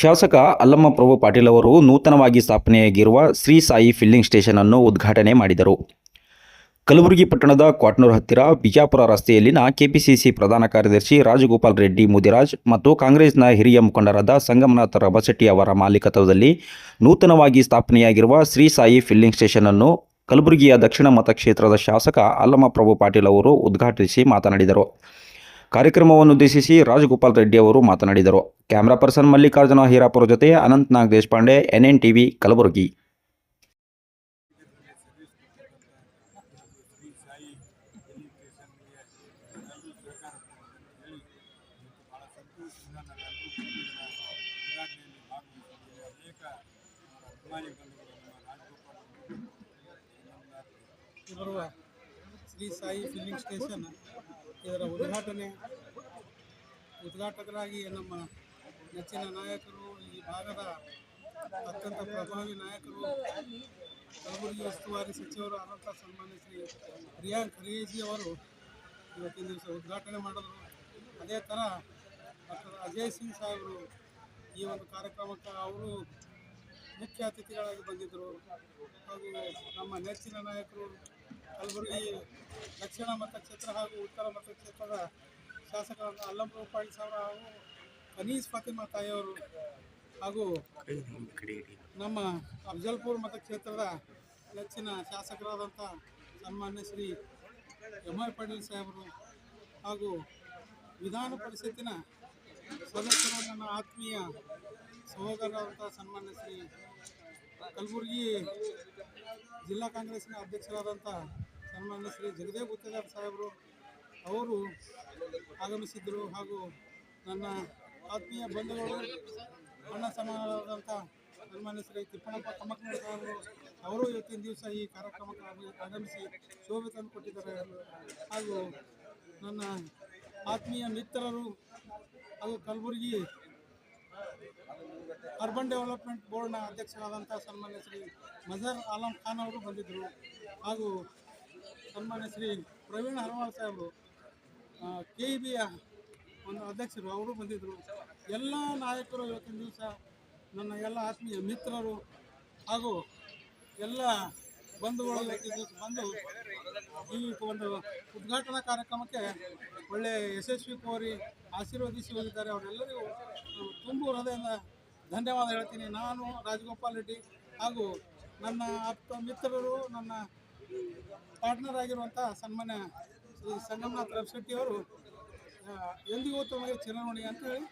ಶಾಸಕ ಅಲ್ಲಮಪ್ರಭು ಪಾಟೀಲ್ ಅವರು ನೂತನವಾಗಿ ಸ್ಥಾಪನೆಯಾಗಿರುವ ಶ್ರೀ ಸಾಯಿ ಫಿಲ್ಲಿಂಗ್ ಸ್ಟೇಷನ್ ಅನ್ನು ಉದ್ಘಾಟನೆ ಮಾಡಿದರು. ಕಲಬುರಗಿ ಪಟ್ಟಣದ ಕ್ವಾಟ್ನೂರ್ ಹತ್ತಿರ ಬಿಜಾಪುರ ರಸ್ತೆಯಲ್ಲಿನ ಕೆಪಿಸಿಸಿ ಪ್ರಧಾನ ಕಾರ್ಯದರ್ಶಿ ರಾಜಗೋಪಾಲ್ ರೆಡ್ಡಿ ಮುದಿರಾಜ್ ಮತ್ತು ಕಾಂಗ್ರೆಸ್ನ ಹಿರಿಯ ಮುಖಂಡರಾದ ಸಂಗಮನಾಥ ರಬಸೆಟ್ಟಿ ಅವರ ಮಾಲೀಕತ್ವದಲ್ಲಿ ನೂತನವಾಗಿ ಸ್ಥಾಪನೆಯಾಗಿರುವ ಶ್ರೀ ಸಾಯಿ ಫಿಲ್ಲಿಂಗ್ ಸ್ಟೇಷನ್ ಅನ್ನು ಕಲಬುರಗಿಯ ದಕ್ಷಿಣ ಮತಕ್ಷೇತ್ರದ ಶಾಸಕ ಅಲ್ಲಮಪ್ರಭು ಪಾಟೀಲ್ ಅವರು ಉದ್ಘಾಟಿಸಿ ಮಾತನಾಡಿದರು. ಕಾರ್ಯಕ್ರಮವನ್ನುದ್ದೇಶಿಸಿ ರಾಜಗೋಪಾಲ್ ರೆಡ್ಡಿ ಅವರು ಮಾತನಾಡಿದರು. ಕ್ಯಾಮರಾ ಪರ್ಸನ್ ಮಲ್ಲಿಕಾರ್ಜುನ ಹೀರಾಪುರ ಜೊತೆ ಅನಂತನಾಗ್ ದೇಶಪಾಂಡೆ, NNTV, ಕಲಬುರಗಿ. ಬರುವ ಶ್ರೀ ಸಾಯಿ ಫಿಲ್ಲಿಂಗ್ ಸ್ಟೇಷನ್ ಇದರ ಉದ್ಘಾಟಕರಾಗಿ ನಮ್ಮ ನೆಚ್ಚಿನ ನಾಯಕರು, ಈ ಭಾಗದ ಅತ್ಯಂತ ಪ್ರಭಾವಿ ನಾಯಕರು, ಕಲಬುರಗಿ ಉಸ್ತುವಾರಿ ಸಚಿವರು ಆದಂಥ ಸನ್ಮಾನ್ಯ ಶ್ರೀ ಪ್ರಿಯಾಂಕ್ ಖರೇಜಿ ಅವರು ಇವತ್ತಿನ ದಿವಸ ಉದ್ಘಾಟನೆ ಮಾಡಿದ್ರು. ಅದೇ ಥರ ಡಾಕ್ಟರ್ ಅಜಯ್ ಸಿಂಗ್ ಸಾಹೇಬರು ಈ ಒಂದು ಕಾರ್ಯಕ್ರಮಕ್ಕೆ ಅವರು ಮುಖ್ಯ ಅತಿಥಿಗಳಾಗಿ ಬಂದಿದ್ದರು. ಹಾಗೂ ನಮ್ಮ ನೆಚ್ಚಿನ ನಾಯಕರು ಕಲಬುರಗಿ ದಕ್ಷಿಣ ಮತಕ್ಷೇತ್ರ ಹಾಗೂ ಉತ್ತರ ಮತಕ್ಷೇತ್ರದ ಶಾಸಕರಾದ ಅಲ್ಲಮಪ್ರಭು ಪಾಟೀಲ್ ಸಾಹೇಬರು ಹಾಗೂ ಅನೀಸ್ ಫಾತಿಮಾ ತಾಯಿಯವರು ಹಾಗೂ ನಮ್ಮ ಅಫಜಲ್ಪುರ ಮತಕ್ಷೇತ್ರದ ನೆಚ್ಚಿನ ಶಾಸಕರಾದಂಥ ಸನ್ಮಾನ್ಯ ಶ್ರೀ MI ಪಾಟೀಲ್ ಸಾಹೇಬರು ಹಾಗೂ ವಿಧಾನ ಪರಿಷತ್ತಿನ ಸದಸ್ಯರು, ನನ್ನ ಆತ್ಮೀಯ ಸಹೋದರರಾದಂಥ ಸನ್ಮಾನ್ಯ ಶ್ರೀ ಕಲಬುರಗಿ ಜಿಲ್ಲಾ ಕಾಂಗ್ರೆಸ್ನ ಅಧ್ಯಕ್ಷರಾದಂಥ ಸನ್ಮಾನ್ಯ ಶ್ರೀ ಜಗದೇವ್ ಗುತ್ತೇದಾರ್ ಸಾಹೇಬರು ಅವರು ಆಗಮಿಸಿದ್ದರು. ಹಾಗೂ ನನ್ನ ಆತ್ಮೀಯ ಬಂಧುಗಳು, ಅಣ್ಣ ಸಮಾನರಾದಂಥ ಸನ್ಮಾನ್ಯ ಶ್ರೀ ತಿಪ್ಪಣಪ್ಪ ಕಮ್ಮಕ್ಕನೂರು ಸಾಹೇಬರು ಅವರು ಇವತ್ತಿನ ದಿವಸ ಈ ಕಾರ್ಯಕ್ರಮಕ್ಕೆ ಆಗಮಿಸಿ ಶೋಭೆ ತಂದು ಕೊಟ್ಟಿದ್ದಾರೆ. ಹಾಗೂ ನನ್ನ ಆತ್ಮೀಯ ಮಿತ್ರರು ಹಾಗೂ ಕಲಬುರಗಿ ಅರ್ಬನ್ ಡೆವಲಪ್ಮೆಂಟ್ ಬೋರ್ಡ್ನ ಅಧ್ಯಕ್ಷರಾದಂಥ ಸನ್ಮಾನ್ಯ ಶ್ರೀ ಮಜರ್ ಆಲಂ ಖಾನ್ ಅವರು ಬಂದಿದ್ದರು. ಹಾಗೂ ಸನ್ಮಾನ್ಯ ಶ್ರೀ ಪ್ರವೀಣ್ ಹರವಾಳ್ ಸಾಹೇಬರು KEBಯ ಒಂದು ಅಧ್ಯಕ್ಷರು ಅವರು ಬಂದಿದ್ದರು. ಎಲ್ಲ ನಾಯಕರು ಇವತ್ತಿನ ದಿವಸ, ನನ್ನ ಎಲ್ಲ ಆತ್ಮೀಯ ಮಿತ್ರರು ಹಾಗೂ ಎಲ್ಲ ಬಂಧುಗಳು ಇವತ್ತಿನ ದಿವಸ ಬಂದು ಈ ಒಂದು ಉದ್ಘಾಟನಾ ಕಾರ್ಯಕ್ರಮಕ್ಕೆ ಒಳ್ಳೆಯ ಯಶಸ್ವಿ ಕೋರಿ ಆಶೀರ್ವದಿಸಿ ಹೋಗಿದ್ದಾರೆ. ಅವರೆಲ್ಲರಿಗೂ ತುಂಬು ಹೃದಯದಿಂದ ಧನ್ಯವಾದ ಹೇಳ್ತೀನಿ. ನಾನು ರಾಜಗೋಪಾಲ್ ರೆಡ್ಡಿ ಹಾಗೂ ನನ್ನ ಆಪ್ತ ಮಿತ್ರರು, ನನ್ನ ಪಾರ್ಟ್ನರ್ ಆಗಿರುವಂಥ ಸನ್ಮಾನ್ಯ ಶ್ರೀ ಸಂಗಮನಾಥ ರಬಸೆಟ್ಟಿ ಅವರು ಎಂದಿಗೂ ತಮಗೆ ಚಿರಋಣಿ ಅಂತ ಹೇಳಿ